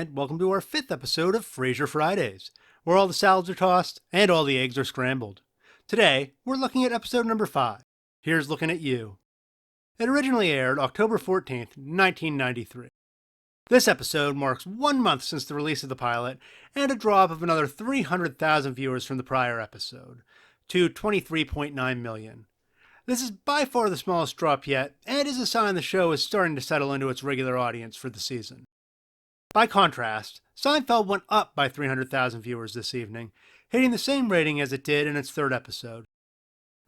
and welcome to our 5th episode of Frasier Fridays, where all the salads are tossed and all the eggs are scrambled. Today, we're looking at episode number 5. Here's Looking at You. It originally aired October 14th, 1993. This episode marks 1 month since the release of the pilot and a drop of another 300,000 viewers from the prior episode, to 23.9 million. This is by far the smallest drop yet, and is a sign the show is starting to settle into its regular audience for the season. By contrast, Seinfeld went up by 300,000 viewers this evening, hitting the same rating as it did in its 3rd episode.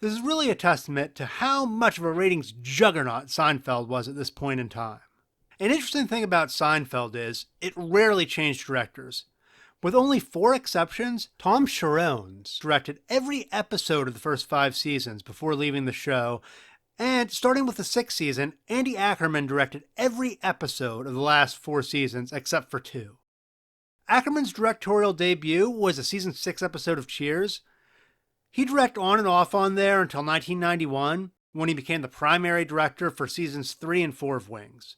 This is really a testament to how much of a ratings juggernaut Seinfeld was at this point in time. An interesting thing about Seinfeld is, it rarely changed directors. With only 4 exceptions, Tom Sharones directed every episode of the first 5 seasons before leaving the show, and starting with the 6th season, Andy Ackerman directed every episode of the last 4 seasons except for 2. Ackerman's directorial debut was a season 6 episode of Cheers. He directed on and off on there until 1991, when he became the primary director for seasons 3 and 4 of Wings.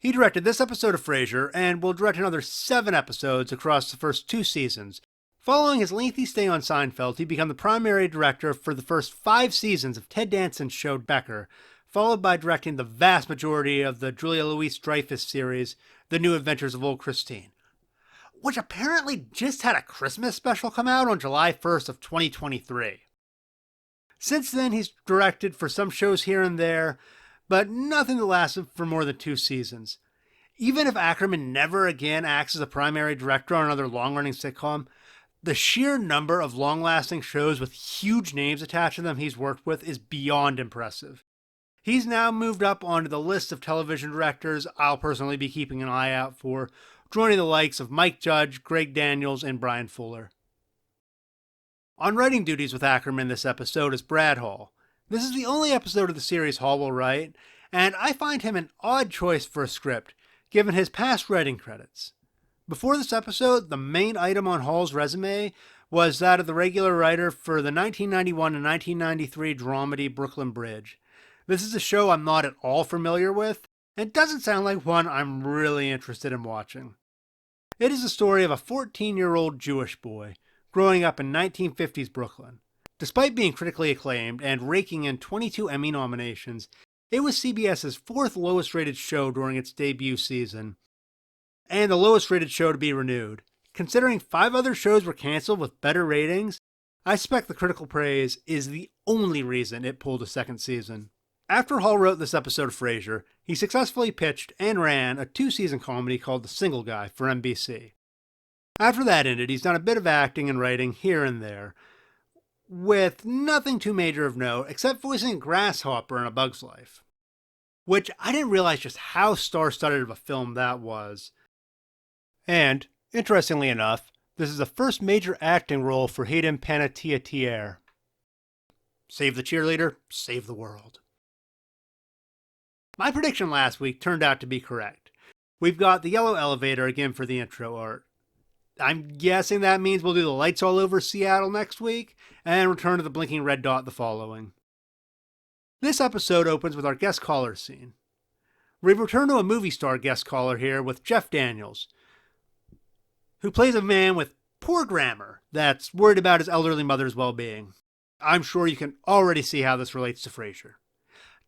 He directed this episode of Frasier, and will direct another 7 episodes across the first 2 seasons. Following his lengthy stay on Seinfeld, he became the primary director for the first 5 seasons of Ted Danson's show Becker, followed by directing the vast majority of the Julia Louis-Dreyfus series, The New Adventures of Old Christine, which apparently just had a Christmas special come out on July 1st of 2023. Since then, he's directed for some shows here and there, but nothing that lasted for more than 2 seasons. Even if Ackerman never again acts as a primary director on another long-running sitcom, the sheer number of long-lasting shows with huge names attached to them he's worked with is beyond impressive. He's now moved up onto the list of television directors I'll personally be keeping an eye out for, joining the likes of Mike Judge, Greg Daniels, and Brian Fuller. On writing duties with Ackerman this episode is Brad Hall. This is the only episode of the series Hall will write, and I find him an odd choice for a script, given his past writing credits. Before this episode, the main item on Hall's resume was that of the regular writer for the 1991 and 1993 dramedy Brooklyn Bridge. This is a show I'm not at all familiar with, and doesn't sound like one I'm really interested in watching. It is the story of a 14-year-old Jewish boy growing up in 1950s Brooklyn. Despite being critically acclaimed and raking in 22 Emmy nominations, it was CBS's 4th lowest rated show during its debut season, and the lowest rated show to be renewed. Considering 5 other shows were canceled with better ratings, I suspect the critical praise is the only reason it pulled a 2nd season. After Hall wrote this episode of Frasier, he successfully pitched and ran a 2-season comedy called The Single Guy for NBC. After that ended, he's done a bit of acting and writing here and there, with nothing too major of note except voicing Grasshopper in A Bug's Life, which I didn't realize just how star-studded of a film that was. And, interestingly enough, this is the first major acting role for Hayden Panettiere. Save the cheerleader, save the world. My prediction last week turned out to be correct. We've got the yellow elevator again for the intro art. I'm guessing that means we'll do the lights all over Seattle next week, and return to the blinking red dot the following. This episode opens with our guest caller scene. We return to a movie star guest caller here with Jeff Daniels, who plays a man with poor grammar that's worried about his elderly mother's well-being. I'm sure you can already see how this relates to Frasier.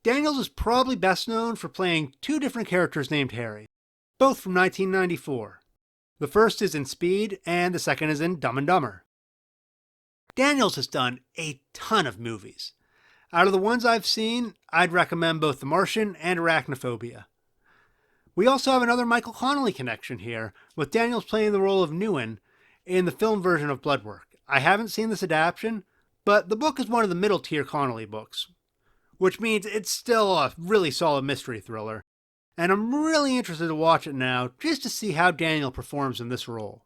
Daniels is probably best known for playing 2 different characters named Harry, both from 1994. The first is in Speed, and the second is in Dumb and Dumber. Daniels has done a ton of movies. Out of the ones I've seen, I'd recommend both The Martian and Arachnophobia. We also have another Michael Connelly connection here, with Daniels playing the role of Newen in the film version of Bloodwork. I haven't seen this adaptation, but the book is one of the middle-tier Connelly books, which means it's still a really solid mystery thriller. And I'm really interested to watch it now, just to see how Daniel performs in this role.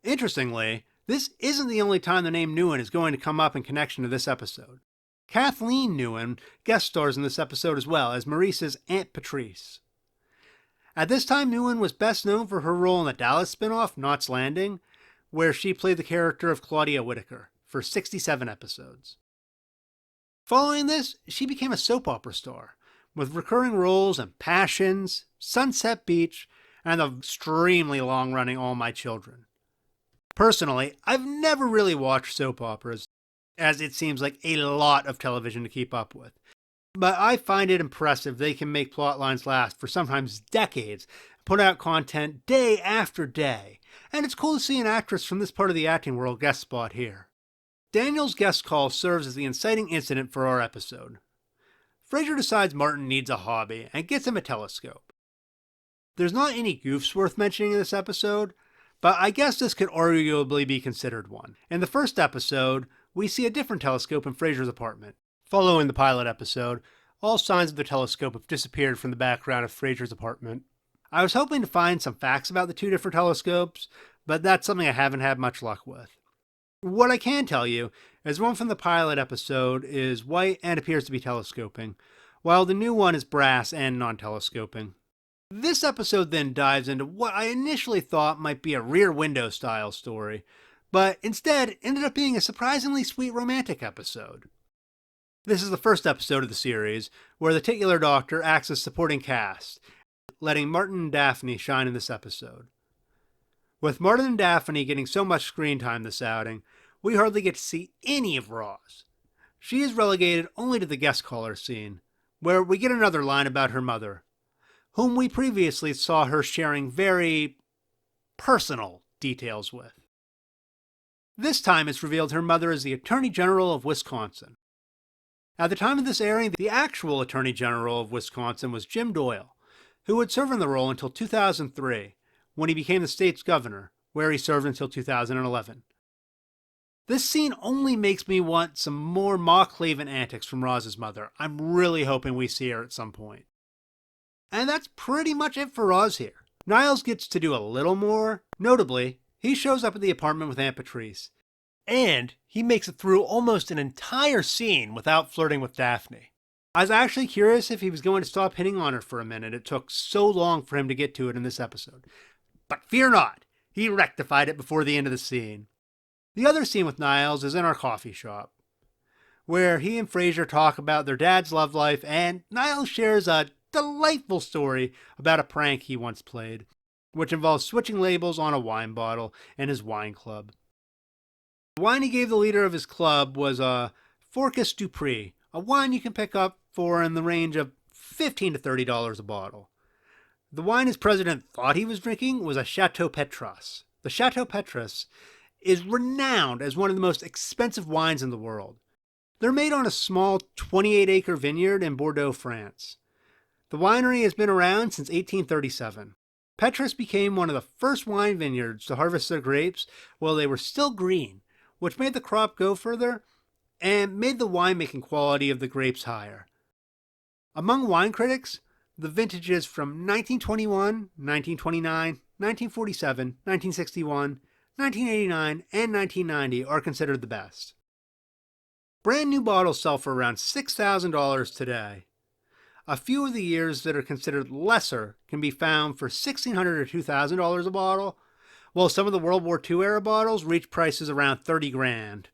Interestingly, this isn't the only time the name Newen is going to come up in connection to this episode. Kathleen Newen guest stars in this episode as well as Maurice's Aunt Patrice. At this time, Newen was best known for her role in the Dallas spinoff Knots Landing, where she played the character of Claudia Whitaker for 67 episodes. Following this, she became a soap opera star, with recurring roles in Passions, Sunset Beach, and the extremely long-running All My Children. Personally, I've never really watched soap operas, as it seems like a lot of television to keep up with. But I find it impressive they can make plot lines last for sometimes decades, put out content day after day, and it's cool to see an actress from this part of the acting world guest spot here. Daniel's guest call serves as the inciting incident for our episode. Frasier decides Martin needs a hobby and gets him a telescope. There's not any goofs worth mentioning in this episode, but I guess this could arguably be considered one. In the first episode, we see a different telescope in Frasier's apartment. Following the pilot episode, all signs of the telescope have disappeared from the background of Frasier's apartment. I was hoping to find some facts about the two different telescopes, but that's something I haven't had much luck with. What I can tell you is one from the pilot episode is white and appears to be telescoping, while the new one is brass and non-telescoping. This episode then dives into what I initially thought might be a Rear Window style story, but instead ended up being a surprisingly sweet romantic episode. This is the first episode of the series, where the titular doctor acts as supporting cast, letting Martin and Daphne shine in this episode. With Martin and Daphne getting so much screen time this outing, we hardly get to see any of Roz. She is relegated only to the guest caller scene, where we get another line about her mother, whom we previously saw her sharing very personal details with. This time it's revealed her mother is the Attorney General of Wisconsin. At the time of this airing, the actual Attorney General of Wisconsin was Jim Doyle, who would serve in the role until 2003, when he became the state's governor, where he served until 2011. This scene only makes me want some more Ma Clavin antics from Roz's mother. I'm really hoping we see her at some point. And that's pretty much it for Roz here. Niles gets to do a little more. Notably, he shows up at the apartment with Aunt Patrice. And he makes it through almost an entire scene without flirting with Daphne. I was actually curious if he was going to stop hitting on her for a minute. It took so long for him to get to it in this episode. But fear not, he rectified it before the end of the scene. The other scene with Niles is in our coffee shop, where he and Frasier talk about their dad's love life, and Niles shares a delightful story about a prank he once played, which involves switching labels on a wine bottle in his wine club. The wine he gave the leader of his club was a Forcus Dupree, a wine you can pick up for in the range of $15 to $30 a bottle. The wine his president thought he was drinking was a Chateau Petrus. The Chateau Petrus is renowned as one of the most expensive wines in the world. They're made on a small 28-acre vineyard in Bordeaux, France. The winery has been around since 1837. Petrus became one of the first wine vineyards to harvest their grapes while they were still green, which made the crop go further and made the winemaking quality of the grapes higher. Among wine critics, the vintages from 1921, 1929, 1947, 1961, 1989, and 1990 are considered the best. Brand new bottles sell for around $6,000 today. A few of the years that are considered lesser can be found for $1,600 to $2,000 a bottle, while some of the World War II era bottles reach prices around $30,000.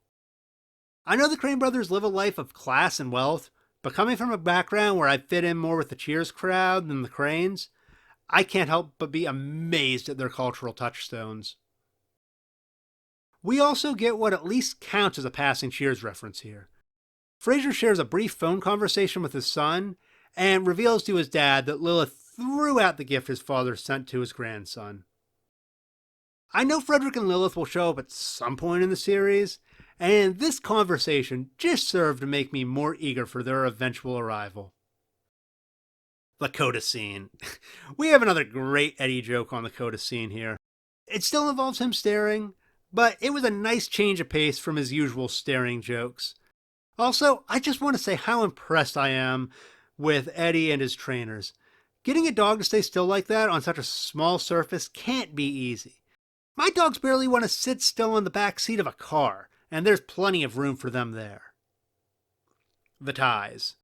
I know the Crane brothers live a life of class and wealth, but coming from a background where I fit in more with the Cheers crowd than the Cranes, I can't help but be amazed at their cultural touchstones. We also get what at least counts as a passing Cheers reference here. Frasier shares a brief phone conversation with his son and reveals to his dad that Lilith threw out the gift his father sent to his grandson. I know Frederick and Lilith will show up at some point in the series, and this conversation just served to make me more eager for their eventual arrival. The coda scene. We have another great Eddie joke on the coda scene here. It still involves him staring, but it was a nice change of pace from his usual staring jokes. Also, I just want to say how impressed I am with Eddie and his trainers. Getting a dog to stay still like that on such a small surface can't be easy. My dogs barely want to sit still in the back seat of a car, and there's plenty of room for them there. The ties.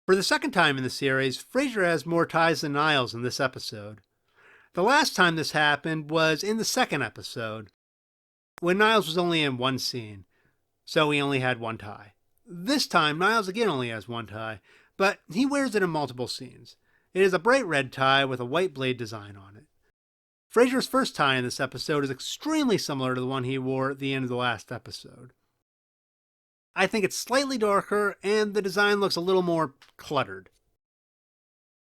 For the second time in the series, Frasier has more ties than Niles in this episode. The last time this happened was in the second episode, when Niles was only in one scene, so he only had one tie. This time, Niles again only has one tie, but he wears it in multiple scenes. It is a bright red tie with a white blade design on it. Frasier's first tie in this episode is extremely similar to the one he wore at the end of the last episode. I think it's slightly darker, and the design looks a little more cluttered.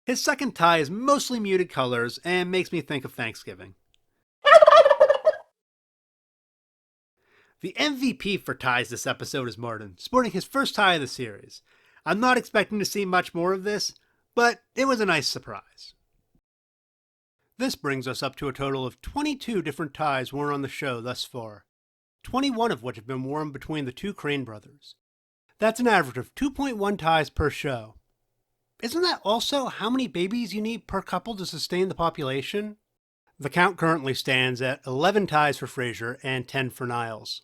His second tie is mostly muted colors and makes me think of Thanksgiving. The MVP for ties this episode is Martin, sporting his first tie of the series. I'm not expecting to see much more of this, but it was a nice surprise. This brings us up to a total of 22 different ties worn on the show thus far, 21 of which have been worn between the two Crane brothers. That's an average of 2.1 ties per show. Isn't that also how many babies you need per couple to sustain the population? The count currently stands at 11 ties for Frasier and 10 for Niles.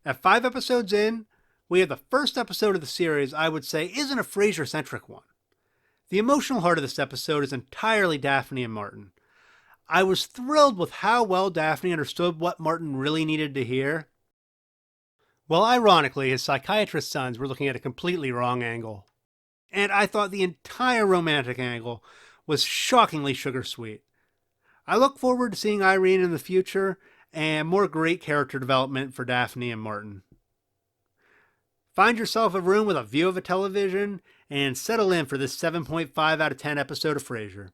At 5 episodes in, we have the first episode of the series I would say isn't a Frasier-centric one. The emotional heart of this episode is entirely Daphne and Martin. I was thrilled with how well Daphne understood what Martin really needed to hear. Well, ironically, his psychiatrist sons were looking at a completely wrong angle. And I thought the entire romantic angle was shockingly sugar-sweet. I look forward to seeing Irene in the future and more great character development for Daphne and Martin. Find yourself a room with a view of a television and settle in for this 7.5 out of 10 episode of Frasier.